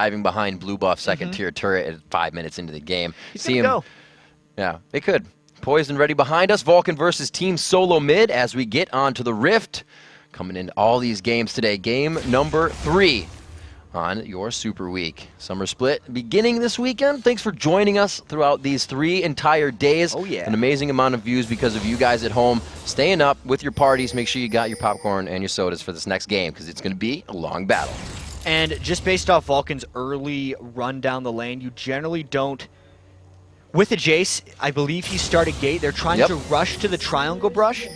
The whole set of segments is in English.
diving behind blue buff second tier turret at 5 minutes into the game. He's gonna go. Yeah, it could. Poised and ready behind us. Vulcun versus Team SoloMid as we get onto the Rift. Coming into all these games today. Game number 3 on your Super Week. Summer Split beginning this weekend. Thanks for joining us throughout these 3 entire days. Oh, yeah. An amazing amount of views because of you guys at home staying up with your parties. Make sure you got your popcorn and your sodas for this next game because it's going to be a long battle. And just based off Vulcan's early run down the lane, you generally don't... With the Jace, I believe he started gate. They're trying to rush to the triangle brush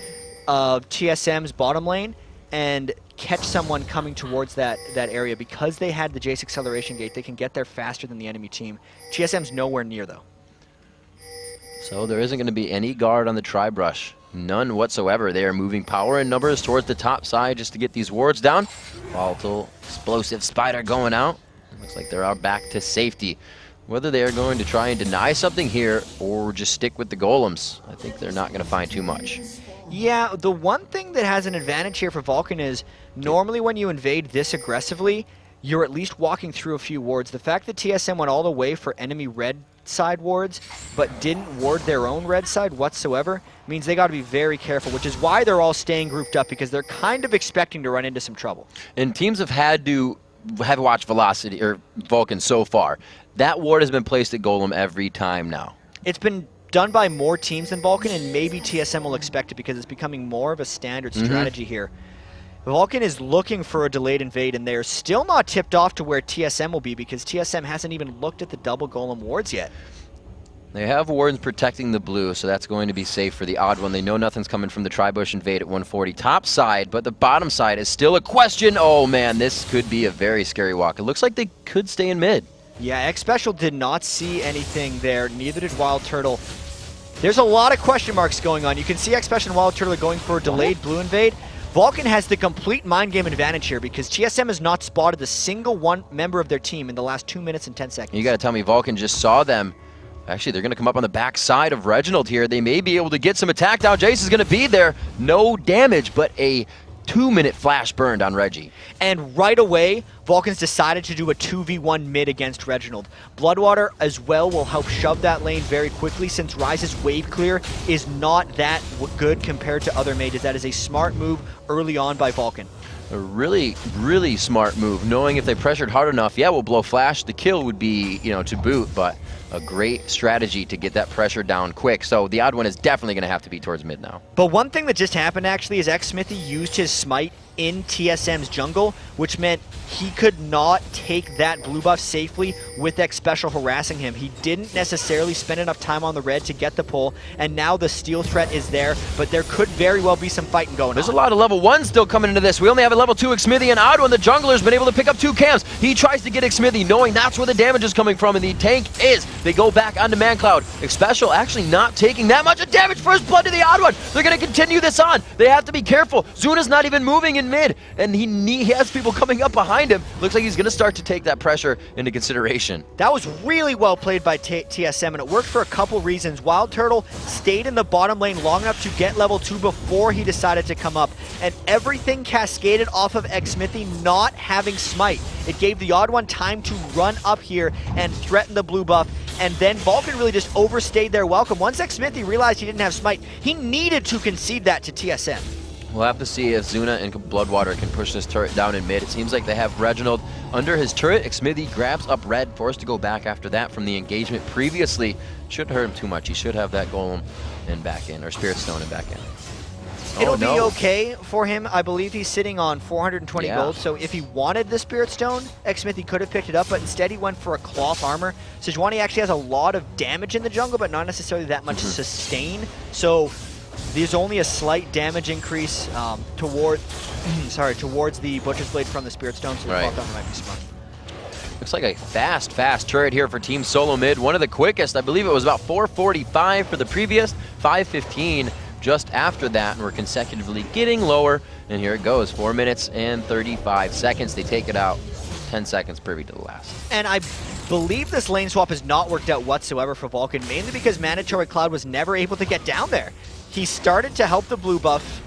of TSM's bottom lane and catch someone coming towards that area. Because they had the Jace acceleration gate, they can get there faster than the enemy team. TSM's nowhere near, though. So there isn't going to be any guard on the tri-brush. None whatsoever. They are moving power and numbers towards the top side just to get these wards down. Volatile, explosive spider going out. Looks like they're back to safety. Whether they are going to try and deny something here or just stick with the golems, I think they're not going to find too much. Yeah, the one thing that has an advantage here for Vulcan is normally when you invade this aggressively, you're at least walking through a few wards. The fact that TSM went all the way for enemy red side wards but didn't ward their own red side whatsoever means they got to be very careful, which is why they're all staying grouped up, because they're kind of expecting to run into some trouble. And teams have had to watch Velocity or Vulcan so far. That ward has been placed at Golem every time now. It's been done by more teams than Vulcan, and maybe TSM will expect it because it's becoming more of a standard strategy here. Vulcan is looking for a delayed invade, and they're still not tipped off to where TSM will be because TSM hasn't even looked at the double Golem wards yet. They have wardens protecting the blue, so that's going to be safe for the odd one. They know nothing's coming from the tri-bush invade at 140 top side, but the bottom side is still a question. Oh man, this could be a very scary walk. It looks like they could stay in mid. Yeah, X Special did not see anything there, neither did Wild Turtle. There's a lot of question marks going on. You can see X Special and Wild Turtle are going for a delayed blue invade. Vulcan has the complete mind game advantage here because TSM has not spotted a single one member of their team in the last 2 minutes and 10 seconds. You got to tell me Vulcan just saw them. Actually, they're going to come up on the back side of Reginald here. They may be able to get some attack down. Jace is going to be there. No damage, but a 2-minute flash burned on Reggie. And right away, Vulcans decided to do a 2v1 mid against Reginald. Bloodwater as well will help shove that lane very quickly since Ryze's wave clear is not that good compared to other mages. That is a smart move early on by Vulcan. A really, really smart move, knowing if they pressured hard enough, yeah, we'll blow flash. The kill would be, to boot, but a great strategy to get that pressure down quick. So the odd one is definitely going to have to be towards mid now. But one thing that just happened actually is X-Smithy used his smite in TSM's jungle, which meant he could not take that blue buff safely with X Special harassing him. He didn't necessarily spend enough time on the red to get the pull, and now the steal threat is there, but there could very well be some fighting going on. There's a lot of level 1 still coming into this. We only have a level 2 X-Smithy, and Odd One, the jungler's been able to pick up 2 camps. He tries to get X-Smithy, knowing that's where the damage is coming from, and the tank is. They go back onto ManCloud. X Special actually not taking that much of damage. First blood to the Odd One. They're going to continue this on. They have to be careful. Zuna's not even moving in mid, and he has people coming up behind him. Looks like he's going to start to take that pressure into consideration. That was really well played by TSM, and it worked for a couple reasons. Wild Turtle stayed in the bottom lane long enough to get level 2 before he decided to come up, and everything cascaded off of X-Smithy not having smite. It gave the Odd One time to run up here and threaten the blue buff, and then Vulcan really just overstayed their welcome. Once X-Smithy realized he didn't have smite, he needed to concede that to TSM. We'll have to see if Zuna and Bloodwater can push this turret down in mid. It seems like they have Reginald under his turret. X-Smithy grabs up red, forced to go back after that from the engagement previously. Shouldn't hurt him too much. He should have that golem and back in, or Spirit Stone and back in. It'll be okay for him. I believe he's sitting on 420 gold, so if he wanted the Spirit Stone, X-Smithy could have picked it up, but instead he went for a cloth armor. Sejuani actually has a lot of damage in the jungle, but not necessarily that much sustain, so there's only a slight damage increase towards the Butcher's Blade from the Spirit Stone, so the cloth armor might be smart. Looks like a fast turret here for Team SoloMid. One of the quickest. I believe it was about 4:45 for the previous, 5:15 just after that, and we're consecutively getting lower. And here it goes, 4 minutes and 35 seconds. They take it out, 10 seconds privy to the last. And I believe this lane swap has not worked out whatsoever for Vulcan, mainly because Mandatory Cloud was never able to get down there. He started to help the blue buff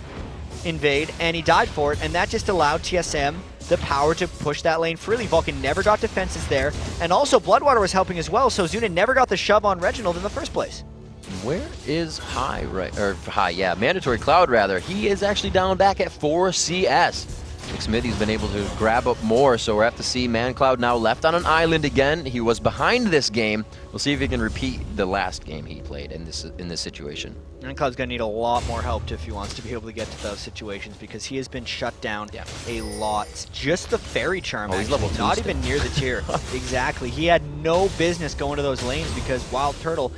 invade, and he died for it, and that just allowed TSM the power to push that lane freely. Vulcun never got defenses there, and also Bloodwater was helping as well, so Zuna never got the shove on Reginald in the first place. Where is High, right? Or High, yeah, Mandatory Cloud rather. He is actually down back at 4 CS. Smithy's been able to grab up more, so we're have to see ManCloud now left on an island again. He was behind this game. We'll see if he can repeat the last game he played in this situation. ManCloud's going to need a lot more help if he wants to be able to get to those situations, because he has been shut down a lot. Just the Fairy Charm, he's level 2 not still. even near the tier. Exactly. He had no business going to those lanes because Wild Turtle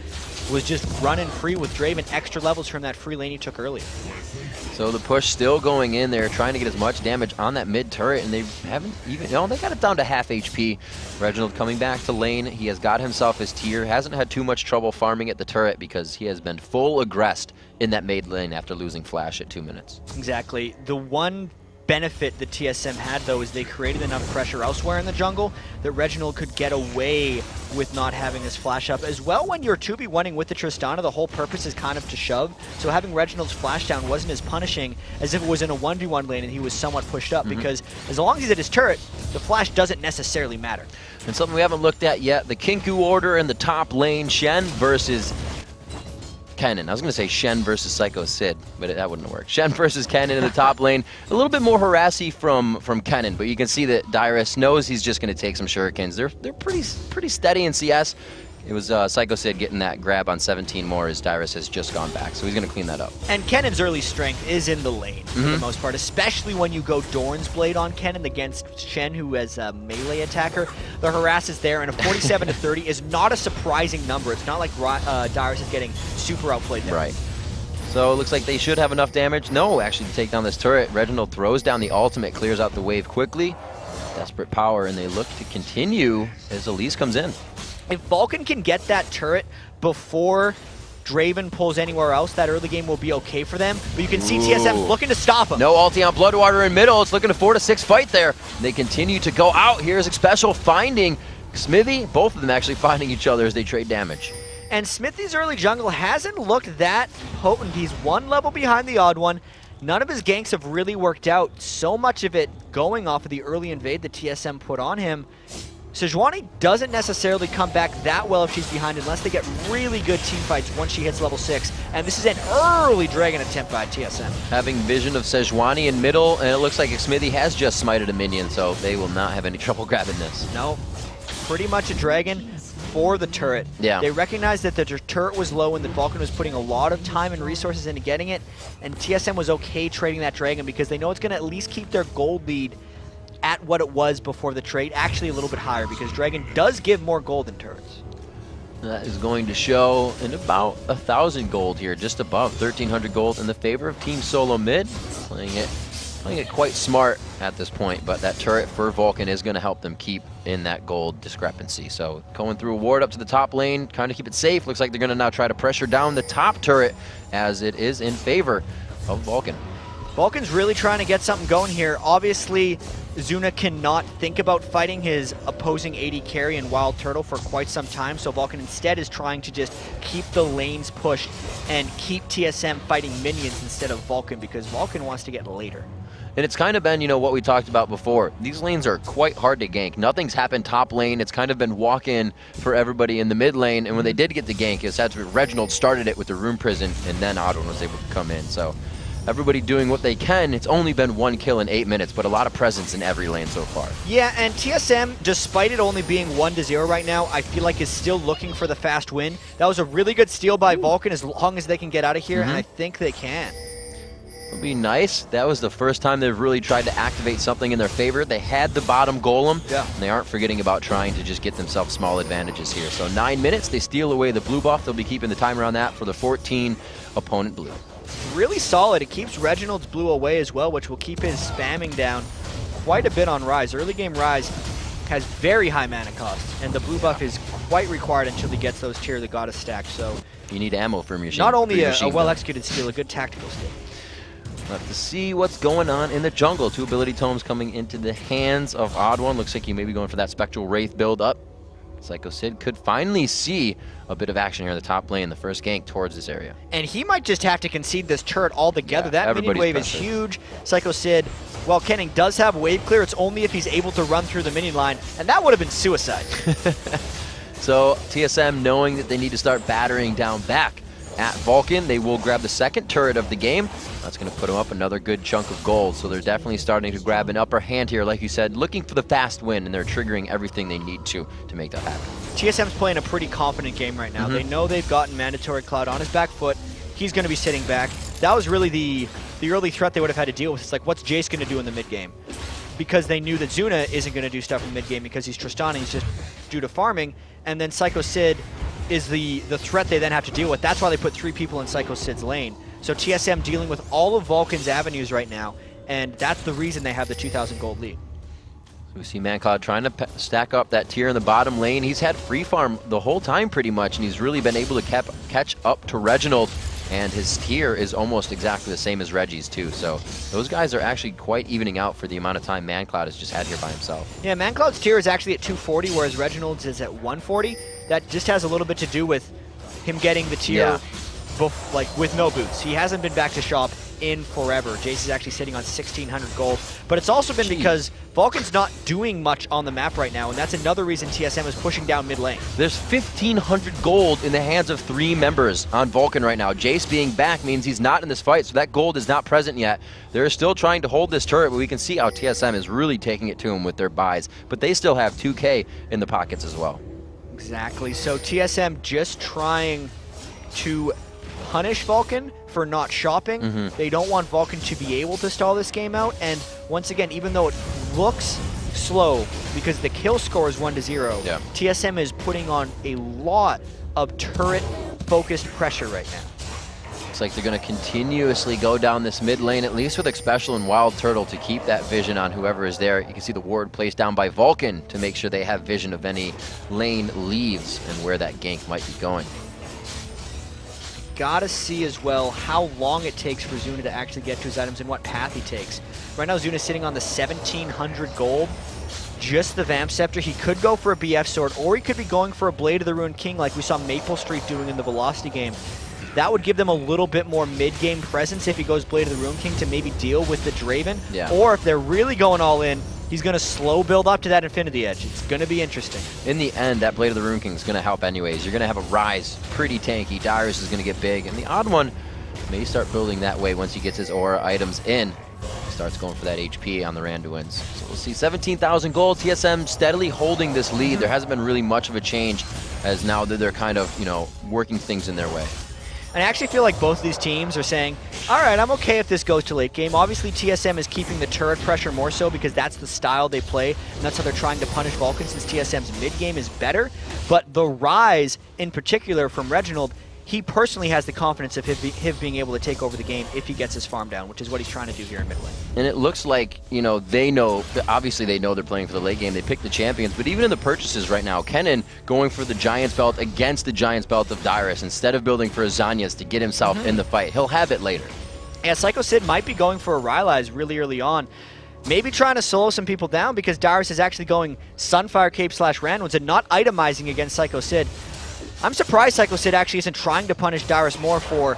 was just running free with Draven, extra levels from that free lane he took earlier. So the push still going in there, trying to get as much damage on that mid turret, and they haven't even, no, they got it down to half HP. Reginald coming back to lane. He has got himself his tier, hasn't had too much trouble farming at the turret because he has been full aggressed in that mid lane after losing Flash at 2 minutes. Exactly. The one benefit the TSM had, though, is they created enough pressure elsewhere in the jungle that Reginald could get away with not having his flash up. As well, when you're 2v1ing with the Tristana, the whole purpose is kind of to shove, so having Reginald's flash down wasn't as punishing as if it was in a 1v1 lane and he was somewhat pushed up, because as long as he's at his turret, the flash doesn't necessarily matter. And something we haven't looked at yet, the Kinku order in the top lane, Shen versus Kennen. I was going to say Shen versus Psycho Sid, but that wouldn't work. Shen versus Kennen in the top lane. A little bit more harassy from Kennen, but you can see that Dyrus knows he's just going to take some shurikens. They're pretty steady in CS. It was Psycho Sid getting that grab on 17 more as Dyrus has just gone back, so he's going to clean that up. And Kennen's early strength is in the lane for the most part, especially when you go Dorn's Blade on Kennen against Shen, who is a melee attacker. The harass is there, and a 47 to 30 is not a surprising number. It's not like Dyrus is getting super outplayed there. Right. So it looks like they should have enough damage. No, actually, to take down this turret. Reginald throws down the ultimate, clears out the wave quickly. Desperate power, and they look to continue as Elise comes in. If Vulcun can get that turret before Draven pulls anywhere else, that early game will be okay for them. But you can see TSM looking to stop him. No ulti on Bloodwater in middle. It's looking a 4-6 fight there. They continue to go out. Here's Special finding Smithy. Both of them actually finding each other as they trade damage. And Smithy's early jungle hasn't looked that potent. He's one level behind the odd one. None of his ganks have really worked out. So much of it going off of the early invade that TSM put on him. Sejuani doesn't necessarily come back that well if she's behind, unless they get really good team fights once she hits level 6. And this is an early dragon attempt by TSM. Having vision of Sejuani in middle, and it looks like Smithy has just smited a minion, so they will not have any trouble grabbing this. No, pretty much a dragon for the turret. Yeah. They recognized that the turret was low and that Vulcun was putting a lot of time and resources into getting it, and TSM was okay trading that dragon because they know it's going to at least keep their gold lead at what it was before the trade, actually a little bit higher, because Dragon does give more gold than turrets. That is going to show in about 1,000 gold here, just above 1,300 gold in the favor of Team SoloMid. Playing it quite smart at this point, but that turret for Vulcun is going to help them keep in that gold discrepancy. So going through a ward up to the top lane, trying to keep it safe. Looks like they're going to now try to pressure down the top turret as it is in favor of Vulcun. Vulcan's really trying to get something going here. Obviously, Zuna cannot think about fighting his opposing AD carry and Wild Turtle for quite some time, so Vulcun instead is trying to just keep the lanes pushed and keep TSM fighting minions instead of Vulcun, because Vulcun wants to get later. And it's kind of been, you know, what we talked about before. These lanes are quite hard to gank. Nothing's happened top lane. It's kind of been walk-in for everybody in the mid lane, and when they did get the gank, it's had to Reginald started it with the Rune Prison, and then Odwin was able to come in. So everybody doing what they can. It's only been 1 kill in 8 minutes, but a lot of presence in every lane so far. Yeah, and TSM, despite it only being 1-0 right now, I feel like is still looking for the fast win. That was a really good steal by Vulcun as long as they can get out of here, and I think they can. It'll be nice. That was the first time they've really tried to activate something in their favor. They had the bottom golem, and they aren't forgetting about trying to just get themselves small advantages here. So 9 minutes, they steal away the blue buff. They'll be keeping the timer on that for the 14 opponent blue. Really solid. It keeps Reginald's blue away as well, which will keep his spamming down quite a bit on Ryze. Early game Ryze has very high mana cost, and the blue buff is quite required until he gets those Tear of the Goddess stacks. So you need ammo from your not only a well-executed steal, a good tactical steal. We'll have to see what's going on in the jungle. 2 ability tomes coming into the hands of Odd One. Looks like he may be going for that Spectral Wraith build up. Psycho Sid could finally see a bit of action here in the top lane, the first gank towards this area. And he might just have to concede this turret altogether. Yeah, that minion wave is huge. Psycho Sid, while Kenning does have wave clear, it's only if he's able to run through the minion line, and that would have been suicide. So TSM, knowing that they need to start battering down back at Vulcun, they will grab the second turret of the game. That's going to put them up another good chunk of gold. So they're definitely starting to grab an upper hand here, like you said, looking for the fast win, and they're triggering everything they need to make that happen. TSM's playing a pretty confident game right now. They know they've gotten Mandatory Cloud on his back foot. He's going to be sitting back. That was really the early threat they would have had to deal with. It's like, what's Jace going to do in the mid game? Because they knew that Zuna isn't going to do stuff in mid game because he's Tristana, he's just due to farming. And then Psycho Sid is the threat they then have to deal with. That's why they put 3 people in Psycho Sid's lane. So TSM dealing with all of Vulcan's avenues right now, and that's the reason they have the 2,000 gold lead. So we see ManCloud trying to stack up that tier in the bottom lane. He's had free farm the whole time pretty much, and he's really been able to catch up to Reginald, and his tier is almost exactly the same as Reggie's too. So those guys are actually quite evening out for the amount of time ManCloud has just had here by himself. Yeah, ManCloud's tier is actually at 240, whereas Reginald's is at 140. That just has a little bit to do with him getting the tier like with no boots. He hasn't been back to shop in forever. Jace is actually sitting on 1,600 gold, but it's also been because Vulcan's not doing much on the map right now, and that's another reason TSM is pushing down mid lane. There's 1,500 gold in the hands of 3 members on Vulcan right now. Jace being back means he's not in this fight, so that gold is not present yet. They're still trying to hold this turret, but we can see how TSM is really taking it to him with their buys, but they still have 2K in the pockets as well. Exactly, so TSM just trying to punish Vulcan for not shopping. They don't want Vulcan to be able to stall this game out, and once again, even though it looks slow because the kill score is 1-0, TSM is putting on a lot of turret-focused pressure right now. Looks like they're going to continuously go down this mid lane, at least with Xpecial and Wild Turtle, to keep that vision on whoever is there. You can see the ward placed down by Vulcan to make sure they have vision of any lane leaves and where that gank might be going. Gotta see as well how long it takes for Zuna to actually get to his items and what path he takes. Right now Zuna's sitting on the 1,700 gold, just the Vamp Scepter. He could go for a BF Sword, or he could be going for a Blade of the Ruined King like we saw Maple Street doing in the Velocity game. That would give them a little bit more mid-game presence if he goes Blade of the Ruined King to maybe deal with the Draven. Or if they're really going all in, he's going to slow build up to that Infinity Edge. It's going to be interesting. In the end, that Blade of the Ruined King is going to help anyways. You're going to have a Rise, pretty tanky. Darius is going to get big, and the Odd One may start building that way once he gets his aura items in. He starts going for that HP on the Randuins. So we'll see 17,000 gold. TSM steadily holding this lead. There hasn't been really much of a change, as now that they're kind of, you know, working things in their way. And I actually feel like both of these teams are saying, all right, I'm okay if this goes to late game. Obviously, TSM is keeping the turret pressure more so because that's the style they play, and that's how they're trying to punish Vulcan since TSM's mid game is better. But the Rise, in particular, from Reginald, he personally has the confidence of him being able to take over the game if he gets his farm down, which is what he's trying to do here in mid lane. And it looks like, you know, they know, obviously they know they're playing for the late game. They picked the champions, but even in the purchases right now, Kennen going for the Giants belt against the Giants belt of Dyrus instead of building for Azanias to get himself in the fight. He'll have it later. Yeah, Psycho Sid might be going for a Rylai's really early on. Maybe trying to solo some people down because Dyrus is actually going Sunfire Cape / Randuins and not itemizing against Psycho Sid. I'm surprised Psycho Sid actually isn't trying to punish Dyrus more for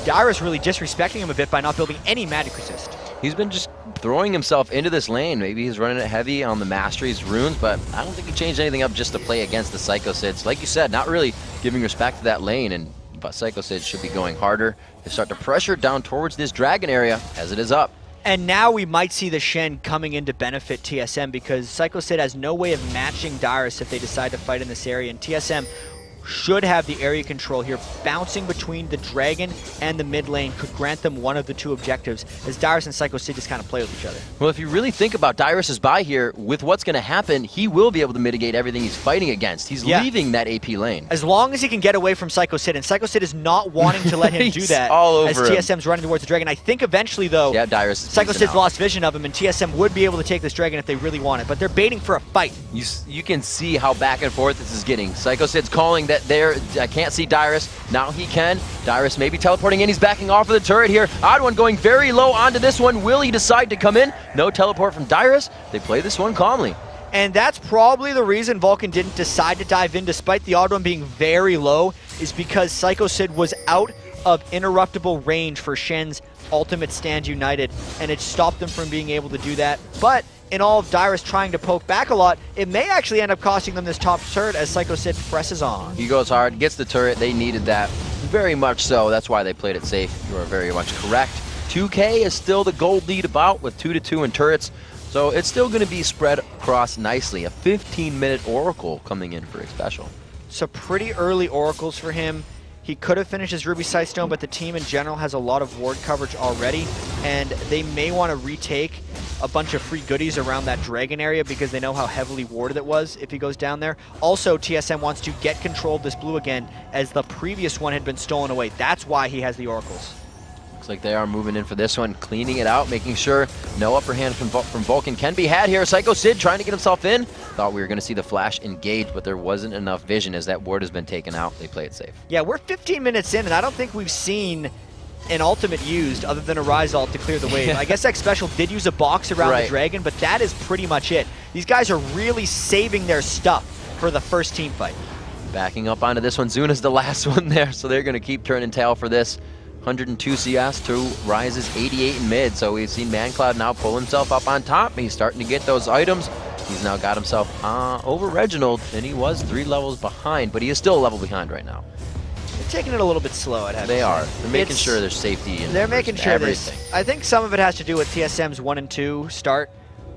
Dyrus really disrespecting him a bit by not building any magic resist. He's been just throwing himself into this lane. Maybe he's running it heavy on the Mastery's runes, but I don't think he changed anything up just to play against the Psycho Sids. Like you said, not really giving respect to that lane, but Psycho Sid should be going harder. They start to pressure down towards this dragon area as it is up. And now we might see the Shen coming in to benefit TSM because Psycho Sid has no way of matching Dyrus if they decide to fight in this area, and TSM should have the area control here. Bouncing between the dragon and the mid lane could grant them one of the two objectives, as Dyrus and Psycho Sid just kind of play with each other. Well, if you really think about Dyrus's buy here, with what's going to happen, he will be able to mitigate everything he's fighting against. He's leaving that AP lane. As long as he can get away from Psycho Sid, and Psycho Sid is not wanting to let him do that all over as TSM's running towards the dragon. I think eventually, though, Dyrus Psycho Sid's lost vision of him, and TSM would be able to take this dragon if they really want it, but they're baiting for a fight. You can see how back and forth this is getting. Psycho Sid's calling that I can't see Dyrus. Now he can. Dyrus maybe teleporting in. He's backing off of the turret here. Odd One going very low onto this one. Will he decide to come in? No teleport from Dyrus. They play this one calmly. And that's probably the reason Vulcun didn't decide to dive in, despite the odd one being very low, is because Psycho Sid was out of interruptible range for Shen's ultimate Stand United, and it stopped them from being able to do that. But in all of Dyrus trying to poke back a lot, it may actually end up costing them this top turret as Psycho Sid presses on. He goes hard, gets the turret. They needed that very much so. That's why they played it safe. You are very much correct. 2K is still the gold lead about with 2-2 in turrets. So it's still going to be spread across nicely. A 15-minute Oracle coming in for a special. So pretty early Oracles for him. He could have finished his Ruby Sightstone, but the team in general has a lot of ward coverage already, and they may want to retake a bunch of free goodies around that Dragon area because they know how heavily warded it was if he goes down there. Also, TSM wants to get control of this blue again, as the previous one had been stolen away. That's why he has the Oracles. Looks like they are moving in for this one, cleaning it out, making sure no upper hand from Vulcun can be had here. Psycho Sid trying to get himself in. Thought we were going to see the flash engage, but there wasn't enough vision as that ward has been taken out. They play it safe. Yeah, we're 15 minutes in, and I don't think we've seen an ultimate used other than a Rise ult to clear the wave. I guess X Special did use a box around the Dragon, but that is pretty much it. These guys are really saving their stuff for the first team fight. Backing up onto this one, Zuna's the last one there, so they're going to keep turning tail for this. 102 CS to Rise's 88 in mid, so we've seen ManCloud now pull himself up on top. He's starting to get those items. He's now got himself over Reginald, and he was 3 levels behind, but he is still a level behind right now. They're taking it a little bit slow, I'd have to say. They are. They're making sure there's safety and they're making sure everything. I think some of it has to do with TSM's 1 and 2 start.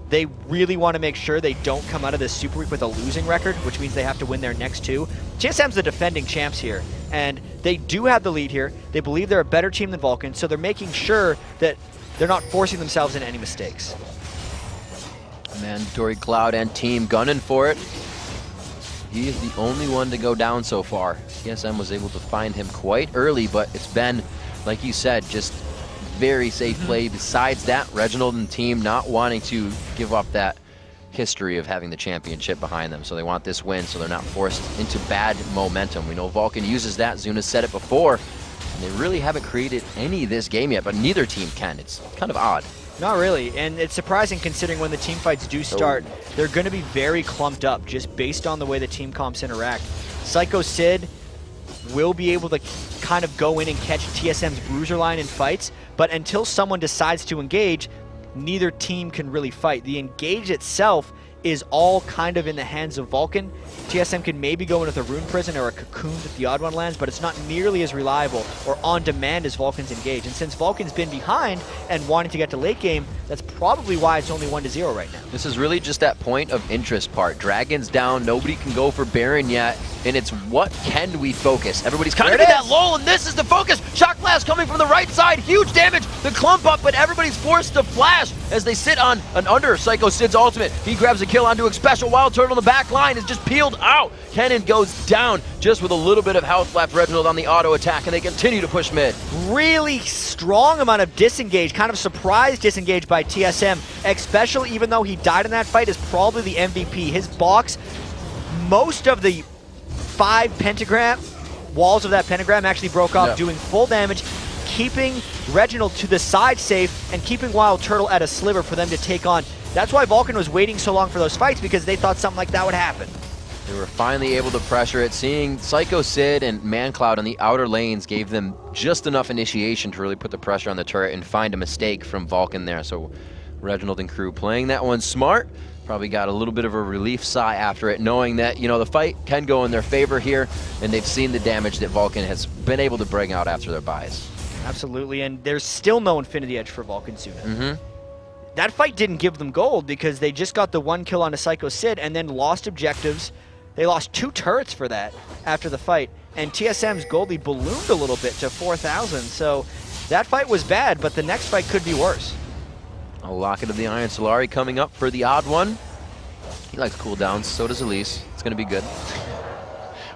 They really want to make sure they don't come out of this Super Week with a losing record, which means they have to win their next 2. TSM's the defending champs here, and they do have the lead here. They believe they're a better team than Vulcun, so they're making sure that they're not forcing themselves into any mistakes. Mandatory Cloud and team gunning for it. He is the only one to go down so far. TSM was able to find him quite early, but it's been, like you said, just very safe play. Besides that, Reginald and team not wanting to give up that history of having the championship behind them. So they want this win so they're not forced into bad momentum. We know Vulcun uses that. Zuna said it before. And they really haven't created any this game yet, but neither team can. It's kind of odd. Not really, and it's surprising considering when the team fights do start, they're going to be very clumped up just based on the way the team comps interact. Psycho Sid will be able to kind of go in and catch TSM's bruiser line in fights, but until someone decides to engage, neither team can really fight. The engage itself is all kind of in the hands of Vulcun. TSM can maybe go in with a Rune Prison or a Cocoon if the odd one lands, but it's not nearly as reliable or on demand as Vulcan's engage. And since Vulcan's been behind and wanting to get to late game, that's probably why it's only 1-0 right now. This is really just that point of interest part. Dragon's down, nobody can go for Baron yet, and it's what can we focus? Everybody's kind of in that lull, and this is the focus. Shock Blast coming from the right side, huge damage, the clump up, but everybody's forced to flash as they sit on an under Psycho Sid's ultimate. He grabs a kill onto a special. Wild Turtle in the back line is just peeled out. Kennen goes down just with a little bit of health left. Reginald on the auto attack, and they continue to push mid. Really strong amount of disengage, kind of surprise disengage by TSM. X Special, even though he died in that fight, is probably the MVP. His box, most of the 5 pentagram walls of that pentagram actually broke off, doing full damage, keeping Reginald to the side safe and keeping Wild Turtle at a sliver for them to take on. That's why Vulcun was waiting so long for those fights, because they thought something like that would happen. They were finally able to pressure it. Seeing Psycho Sid and ManCloud on the outer lanes gave them just enough initiation to really put the pressure on the turret and find a mistake from Vulcun there. So Reginald and crew playing that one smart. Probably got a little bit of a relief sigh after it, knowing that, you know, the fight can go in their favor here, and they've seen the damage that Vulcun has been able to bring out after their buys. Absolutely, and there's still no Infinity Edge for Vulcun Sona. That fight didn't give them gold because they just got the 1 kill on a Psycho Sid and then lost objectives. They lost 2 turrets for that after the fight, and TSM's gold lead ballooned a little bit to 4,000, so that fight was bad, but the next fight could be worse. A Locket of the Iron Solari coming up for the odd one. He likes cooldowns, so does Elise. It's going to be good.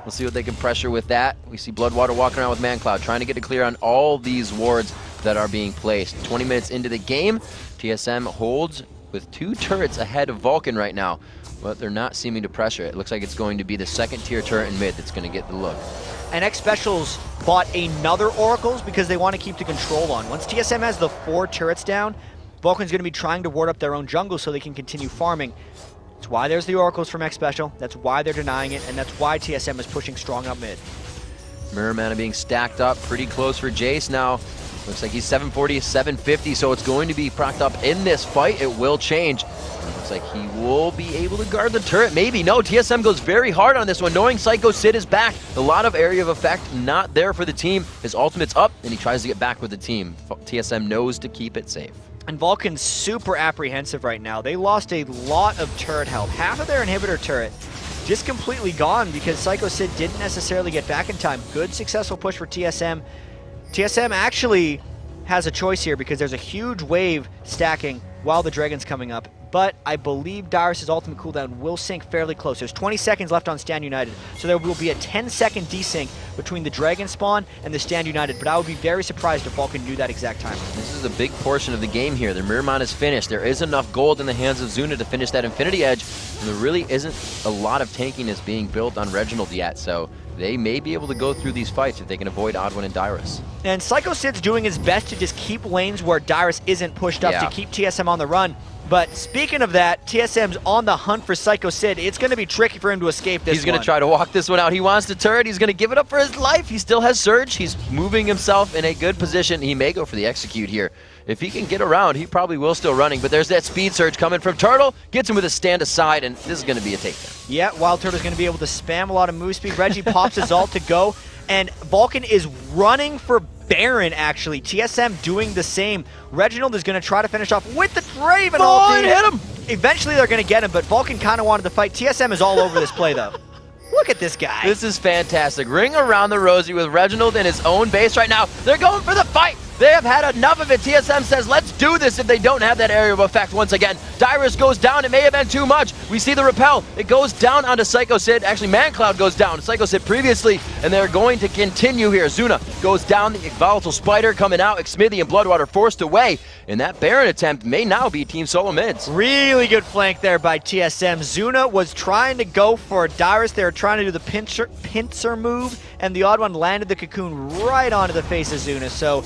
We'll see what they can pressure with that. We see Bloodwater walking around with ManCloud, trying to get a clear on all these wards that are being placed. 20 minutes into the game, TSM holds with 2 turrets ahead of Vulcun right now, but they're not seeming to pressure it. It looks like it's going to be the 2nd tier turret in mid that's going to get the look. And X Specials bought another Oracles because they want to keep the control on. Once TSM has the 4 turrets down, Vulcan's going to be trying to ward up their own jungle so they can continue farming. That's why there's the Oracles from X Special. That's why they're denying it, and that's why TSM is pushing strong up mid. Mirror Mana being stacked up pretty close for Jace now. Looks like he's 740, 750, so it's going to be procced up in this fight. It will change. Looks like he will be able to guard the turret. Maybe. No, TSM goes very hard on this one, knowing Psycho Sid is back. A lot of area of effect not there for the team. His ultimate's up, and he tries to get back with the team. TSM knows to keep it safe. And Vulcan's super apprehensive right now. They lost a lot of turret health. Half of their inhibitor turret just completely gone because Psycho Sid didn't necessarily get back in time. Good, successful push for TSM. TSM actually has a choice here because there's a huge wave stacking while the Dragon's coming up. But I believe Dyrus' ultimate cooldown will sync fairly close. There's 20 seconds left on Stand United, so there will be a 10-second desync between the Dragon spawn and the Stand United, but I would be very surprised if Vulcan knew that exact time. This is a big portion of the game here. The Mirror Mana is finished. There is enough gold in the hands of Zuna to finish that Infinity Edge, and there really isn't a lot of tankiness being built on Reginald yet, so they may be able to go through these fights if they can avoid Odd One and Dyrus. And Psycho Sid's doing his best to just keep lanes where Dyrus isn't pushed up to keep TSM on the run. But speaking of that, TSM's on the hunt for Psycho Sid. It's going to be tricky for him to escape this He's going to try to walk this one out. He wants the turret. He's going to give it up for his life. He still has Surge. He's moving himself in a good position. He may go for the execute here. If he can get around, he probably will still running. But there's that speed surge coming from Turtle. Gets him with a stand aside, and this is going to be a takedown. Yeah, Wild Turtle's going to be able to spam a lot of move speed. Reggie pops his ult to go, and Vulcan is running for Baron, actually. TSM doing the same. Reginald is going to try to finish off with the Draven ulti. Hit him! Eventually they're going to get him, but Vulcan kind of wanted to fight. TSM is all over this play, though. Look at this guy. This is fantastic. Ring around the rosy with Reginald in his own base right now. They're going for the fight. They have had enough of it. TSM says, let's do this if they don't have that area of effect once again. Dyrus goes down. It may have been too much. We see the repel. It goes down onto Psycho Sid. Actually, ManCloud goes down. Psycho Sid previously, and they're going to continue here. Zuna goes down. The Volatile Spider coming out. Xmithy and Bloodwater forced away. And that Baron attempt may now be Team SoloMid's. Really good flank there by TSM. Zuna was trying to go for Dyrus. They were trying to do the pincer move, and the Odd One landed the cocoon right onto the face of Zuna. So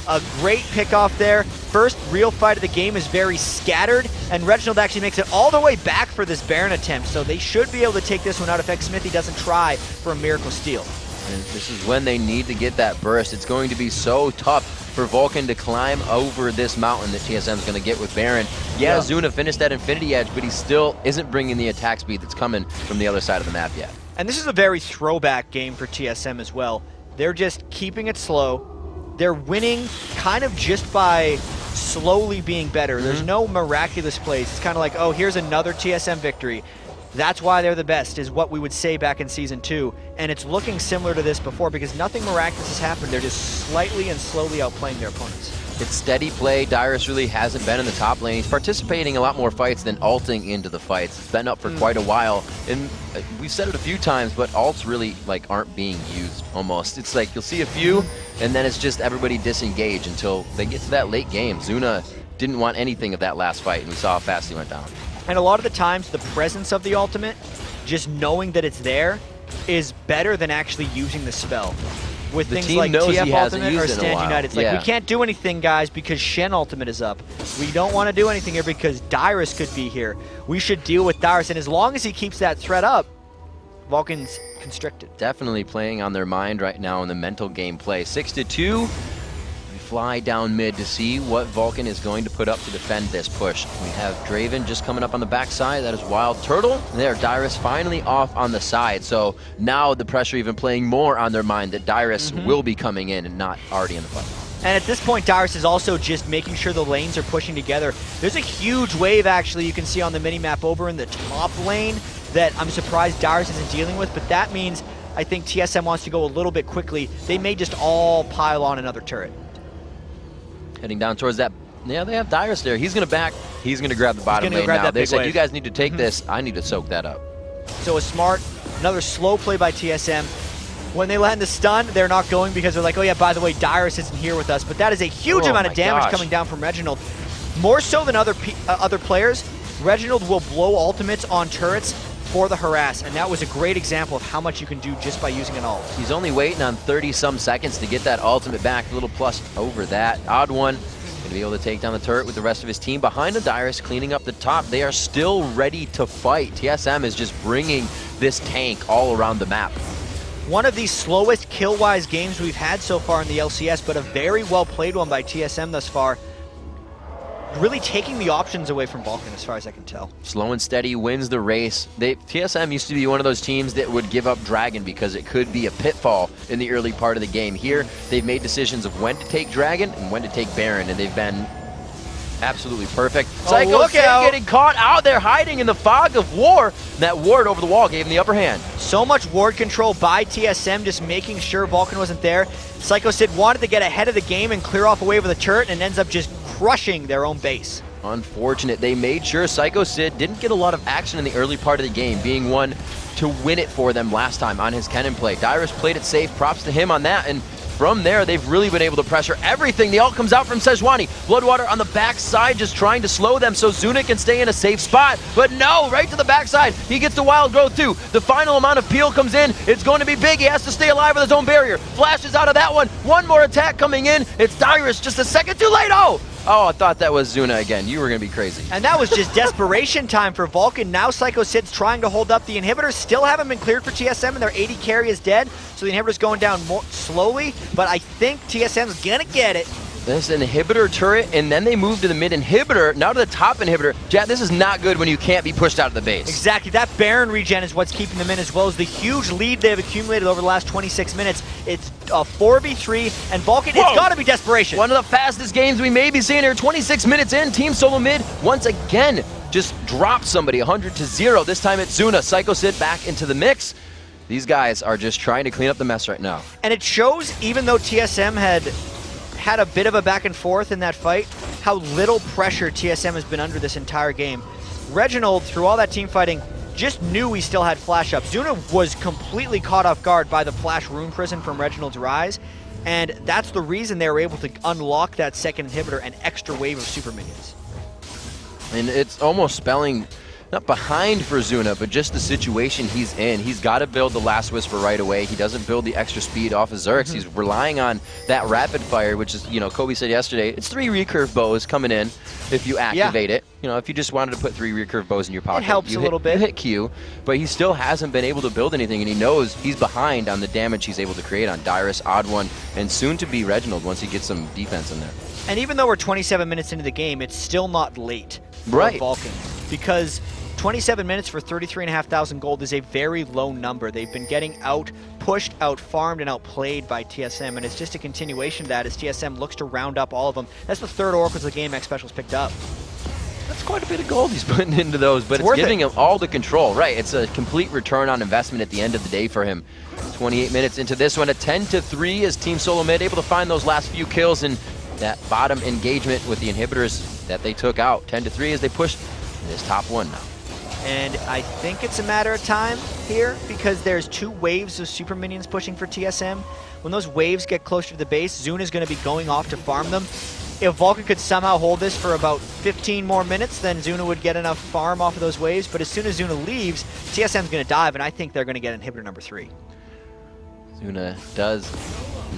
a great pick-off there. First real fight of the game is very scattered, and Reginald actually makes it all the way back for this Baron attempt, so they should be able to take this one out if Xmithy doesn't try for a Miracle Steal. And this is when they need to get that burst. It's going to be so tough for Vulcan to climb over this mountain that TSM's going to get with Baron. Yeah, Zuna finished that Infinity Edge, but he still isn't bringing the attack speed that's coming from the other side of the map yet. And this is a very throwback game for TSM as well. They're just keeping it slow. They're winning kind of just by slowly being better. There's no miraculous plays. It's kind of like, oh, here's another TSM victory. That's why they're the best, is what we would say back in Season 2. And it's looking similar to this before because nothing miraculous has happened. They're just slightly and slowly outplaying their opponents. It's steady play. Dyrus really hasn't been in the top lane. He's participating in a lot more fights than ulting into the fights. It's been up for quite a while. And we've said it a few times, but ults really aren't being used almost. It's like you'll see a few, and then it's just everybody disengage until they get to that late game. Zuna didn't want anything of that last fight, and we saw how fast he went down. And a lot of the times, the presence of the ultimate, just knowing that it's there, is better than actually using the spell. With the things like TF Ultimate or Stand United, it's like, we can't do anything, guys, because Shen Ultimate is up. We don't want to do anything here because Dyrus could be here. We should deal with Dyrus, and as long as he keeps that threat up, Vulcan's constricted. Definitely playing on their mind right now in the mental gameplay. 6-2. We fly down mid to see what Vulcan is going to put up to defend this push. We have Draven just coming up on the backside. That is Wild Turtle. And there, Dyrus finally off on the side. So now the pressure even playing more on their mind that Dyrus will be coming in and not already in the fight. And at this point, Dyrus is also just making sure the lanes are pushing together. There's a huge wave, actually, you can see on the mini-map over in the top lane that I'm surprised Dyrus isn't dealing with, but that means I think TSM wants to go a little bit quickly. They may just all pile on another turret. Heading down towards that. Yeah, they have Dyrus there. He's going to back. He's going to grab the bottom lane now. They said, you guys need to take this. I need to soak that up. So a smart, another slow play by TSM. When they land the stun, they're not going because they're like, oh yeah, by the way, Dyrus isn't here with us. But that is a huge amount of damage coming down from Reginald. More so than other players, Reginald will blow ultimates on turrets for the harass, and that was a great example of how much you can do just by using an ult. He's only waiting on 30-some seconds to get that ultimate back. A little plus over that. Odd One to be able to take down the turret with the rest of his team. Behind the Dyrus, cleaning up the top. They are still ready to fight. TSM is just bringing this tank all around the map. One of the slowest kill-wise games we've had so far in the LCS, but a very well-played one by TSM thus far. Really taking the options away from Vulcun, as far as I can tell. Slow and steady wins the race. TSM used to be one of those teams that would give up Dragon because it could be a pitfall in the early part of the game. Here, they've made decisions of when to take Dragon and when to take Baron, and they've been absolutely perfect. Psycho getting caught out there hiding in the fog of war. That ward over the wall gave him the upper hand. So much ward control by TSM, just making sure Vulcun wasn't there. Psycho Sid wanted to get ahead of the game and clear off a wave of the turret, and ends up just crushing their own base. Unfortunate. They made sure Psycho Sid didn't get a lot of action in the early part of the game, being one to win it for them last time on his cannon play. Dyrus played it safe. Props to him on that. And from there, they've really been able to pressure everything. The ult comes out from Sejuani. Bloodwater on the backside, just trying to slow them so Zuna can stay in a safe spot. But no, right to the backside. He gets the wild growth too. The final amount of peel comes in. It's going to be big. He has to stay alive with his own barrier. Flashes out of that one. One more attack coming in. It's Dyrus just a second too late. Oh, I thought that was Zuna again. You were going to be crazy. And that was just desperation time for Vulcun. Now Psycho Sid's trying to hold up the inhibitors. Still haven't been cleared for TSM, and their AD carry is dead. So the inhibitor's going down more slowly, but I think TSM's going to get it. This inhibitor turret, and then they move to the mid inhibitor, now to the top inhibitor. Jack, this is not good when you can't be pushed out of the base. Exactly. That Baron regen is what's keeping them in, as well as the huge lead they've accumulated over the last 26 minutes. It's a 4v3, and Vulcun, it's got to be desperation. One of the fastest games we may be seeing here. 26 minutes in, Team SoloMid once again just dropped somebody 100-0. This time it's Zuna. Psycho Sid back into the mix. These guys are just trying to clean up the mess right now. And it shows, even though TSM had a bit of a back and forth in that fight, how little pressure TSM has been under this entire game. Reginald, through all that team fighting, just knew he still had flash up. Zuna was completely caught off guard by the flash rune prison from Reginald's rise, and that's the reason they were able to unlock that second inhibitor and extra wave of super minions. And it's almost spelling, not behind for Zuna, but just the situation he's in. He's got to build the Last Whisper right away. He doesn't build the extra speed off of Xerx. He's relying on that rapid fire, which is, you know, Kobe said yesterday, it's 3 recurve bows coming in if you activate it. You know, if you just wanted to put 3 recurve bows in your pocket, it helps a little bit. You hit Q, but he still hasn't been able to build anything, and he knows he's behind on the damage he's able to create on Dyrus, Odd One, and soon to be Reginald once he gets some defense in there. And even though we're 27 minutes into the game, it's still not late for Vulcun, because 27 minutes for 33,500 gold is a very low number. They've been getting pushed, out-farmed, and outplayed by TSM, and it's just a continuation of that as TSM looks to round up all of them. That's the third Oracles the game X Special's picked up. That's quite a bit of gold he's putting into those, but it's giving him all the control. Right, it's a complete return on investment at the end of the day for him. 28 minutes into this one, a 10-3 as Team SoloMid able to find those last few kills in that bottom engagement with the inhibitors that they took out. 10-3 as they push this top one now. And I think it's a matter of time here, because there's 2 waves of super minions pushing for TSM. When those waves get closer to the base, Zuna's going to be going off to farm them. If Vulcun could somehow hold this for about 15 more minutes, then Zuna would get enough farm off of those waves. But as soon as Zuna leaves, TSM's going to dive, and I think they're going to get inhibitor number 3. Zuna does.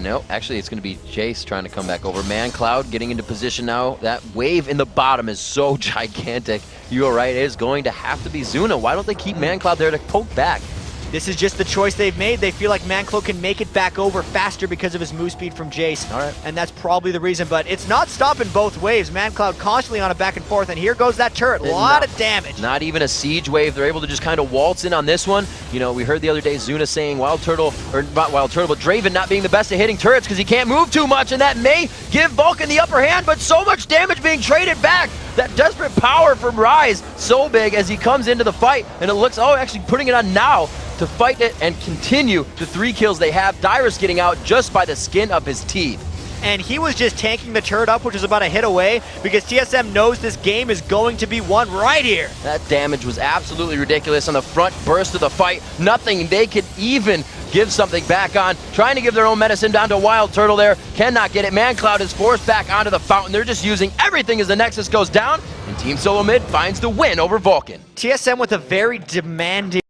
No, actually it's going to be Jace trying to come back over. ManCloud getting into position now. That wave in the bottom is so gigantic. You are right, it is going to have to be Zuna. Why don't they keep ManCloud there to poke back? This is just the choice they've made. They feel like ManCloud can make it back over faster because of his move speed from Jace. All right. And that's probably the reason, but it's not stopping both waves. ManCloud constantly on a back and forth, and here goes that turret. A lot of damage. Not even a siege wave. They're able to just kind of waltz in on this one. You know, we heard the other day Zuna saying Wild Turtle, or not Wild Turtle, but Draven not being the best at hitting turrets because he can't move too much, and that may give Vulcun the upper hand, but so much damage being traded back. That desperate power from Rise so big as he comes into the fight, and it looks, actually putting it on now to fight it and continue the 3 kills they have. Dyrus getting out just by the skin of his teeth. And he was just tanking the turret up, which is about a hit away, because TSM knows this game is going to be won right here. That damage was absolutely ridiculous on the front burst of the fight. Nothing they could even give something back on. Trying to give their own medicine down to Wild Turtle there. Cannot get it. ManCloud is forced back onto the fountain. They're just using everything as the Nexus goes down, and Team SoloMid finds the win over Vulcun. TSM with a very demanding